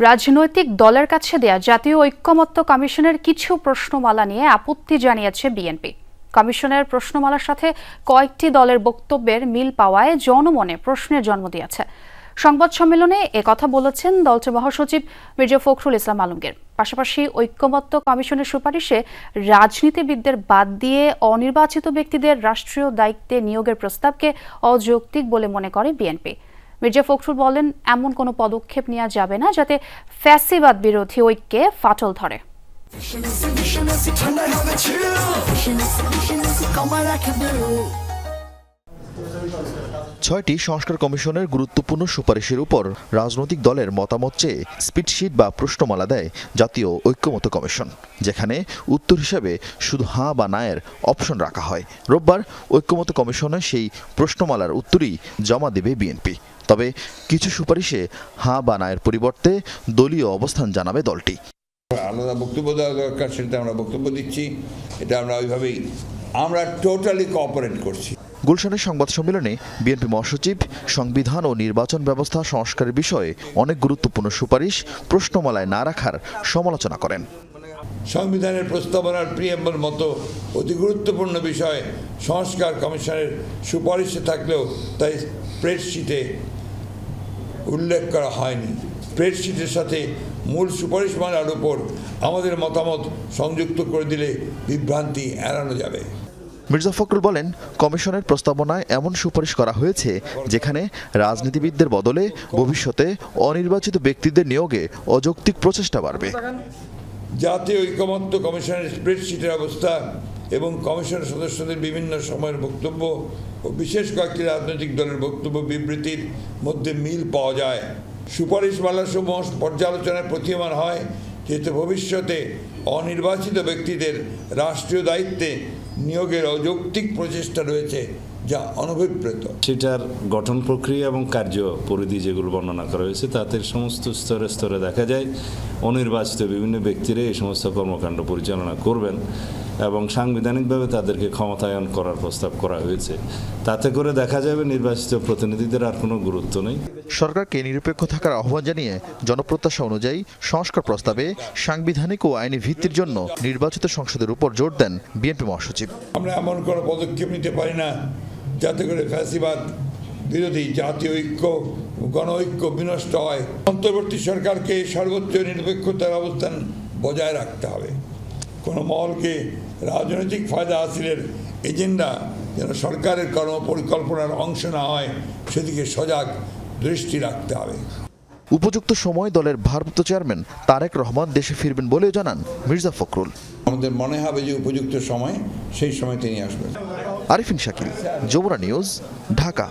রাজনৈতিক দলের কাছে দেয়া জাতীয় ঐক্যমত্য কমিশনের কিছু প্রশ্নমালা নিয়ে আপত্তি জানিয়েছে বিএনপি। কমিশনের প্রশ্নমালার সাথে কয়েকটি দলের বক্তব্যের মিল পাওয়ায় জনমনে প্রশ্নের জন্ম দিয়েছে। সংবাদ সম্মেলনে একথা বলেছেন দলটির মহাসচিব মির্জা ফখরুল ইসলাম আলমগীর। পাশাপাশি ঐক্যমত্য কমিশনের সুপারিশে রাজনীতিবিদদের বাদ দিয়ে অনির্বাচিত ব্যক্তিদের রাষ্ট্রীয় দায়িত্বে নিয়োগের প্রস্তাবকে অযৌক্তিক বলে মনে করে বিএনপি। মির্জা ফখরুল বলেন, এমন কোনো পদক্ষেপ নেওয়া যাবে না যাতে ফ্যাসিবাদ বিরোধী ঐক্যে ফাটল ধরে। ৬টি সংস্কার কমিশনের গুরুত্বপূর্ণ সুপারিশের উপর রাজনৈতিক দলের মতামত চেয়ে স্পিডশিট বা প্রশ্নমালা দেয় জাতীয় ঐক্যমত্য কমিশন, যেখানে উত্তর হিসেবে শুধু হাঁ বা নায়ের অপশন রাখা হয়। রোববার ঐক্যমত্য কমিশনে সেই প্রশ্নমালার উত্তরই জমা দেবে বিএনপি। তবে কিছু সুপারিশে হাঁ বা নায়ের পরিবর্তে দলীয় অবস্থান জানাবে দলটি। আলাদা বক্তব্য দেওয়া দরকার, সেটা আমরা বক্তব্য দিচ্ছি। এটা আমরা ওইভাবেই টোটালি কোঅপারেট করছি। গুলশানের সংবাদ সম্মেলনে বিএনপি মহাসচিব সংবিধান ও নির্বাচন ব্যবস্থা সংস্কারের বিষয়ে অনেক গুরুত্বপূর্ণ সুপারিশ প্রশ্নমালায় না রাখার সমালোচনা করেন। সংবিধানের প্রস্তাবনার প্রিয়াম্বল মতো অতি গুরুত্বপূর্ণ বিষয় সংস্কার কমিশনের সুপারিশে থাকলেও তাই স্প্রেডশিটে উল্লেখ করা হয়নি। স্প্রেডশিটের সাথে মূল সুপারিশমালার উপর আমাদের মতামত সংযুক্ত করে দিলে বিভ্রান্তি এড়ানো যাবে। মির্জা ফখরুল বলেন, কমিশনের প্রস্তাবনায় এমন সুপারিশ করা হয়েছে যেখানে রাজনীতিবিদদের বদলে ভবিষ্যতে অনির্বাচিত ব্যক্তিদের নিয়োগে অযৌক্তিক প্রচেষ্টা বাড়বে। জাতীয় ঐক্যমত্য কমিশনের স্প্রেডশিটের অবস্থা এবং কমিশনের সদস্যদের বিভিন্ন সময়ের বক্তব্য ও বিশেষ কয়েকটি রাজনৈতিক দলের বক্তব্য বিবৃতির মধ্যে মিল পাওয়া যায়। সুপারিশমালাসমূহ পর্যালোচনায় প্রতীয়মান হয় যেহেতু ভবিষ্যতে অনির্বাচিত ব্যক্তিদের রাষ্ট্রীয় দায়িত্বে নিয়োগের অযৌক্তিক প্রচেষ্টা রয়েছে, যা অনভিপ্রেত। সেটার গঠন প্রক্রিয়া এবং কার্য পরিধি যেগুলো বর্ণনা করা হয়েছে তাতে সমস্ত স্তরে স্তরে দেখা যায় অনির্বাচিত বিভিন্ন ব্যক্তিরা এই সমস্ত কর্মকাণ্ড পরিচালনা করবেন এবং সাংবিধানিকভাবে তাদেরকে ক্ষমতায়ন করার প্রস্তাব করা হয়েছে। তাতে করে দেখা যাবে নির্বাচিত প্রতিনিধিদের আর কোনো গুরুত্ব নেই। সরকারকে নিরপেক্ষ থাকার আহ্বান জানিয়ে জনপ্রত্যাশা অনুযায়ী সংস্কার প্রস্তাবে সাংবিধানিক ও আইনি ভিত্তির জন্য নির্বাচিত সংসদের উপর জোর দেন বিএনপি মহাসচিব। আমরা এমন কোনো পদক্ষেপ নিতে পারি না যাতে করে ফ্যাসিবাদ বিরোধী জাতীয় ঐক্য গণ ঐক্য বিনষ্ট হয়। অন্তর্বর্তী সরকারকে সর্বোচ্চ নিরপেক্ষতার অবস্থান বজায় রাখতে হবে। কোনো মহলকে রাজনৈতিক ফায়দা হাসিলের এজেন্ডা যেন সরকারের কর্মপরিকল্পনার অংশ না হয়, সেদিকে সজাগ দৃষ্টি রাখতে হবে। উপযুক্ত সময় দলের ভারপ্রাপ্ত চেয়ারম্যান তারেক রহমান দেশে ফিরবেন বলেও জানান মির্জা ফখরুল। আমাদের মনে হবে যে উপযুক্ত সময়, সেই সময় তিনি আসবেন। আরিফিন শাকিল, যমুনা নিউজ, ঢাকা।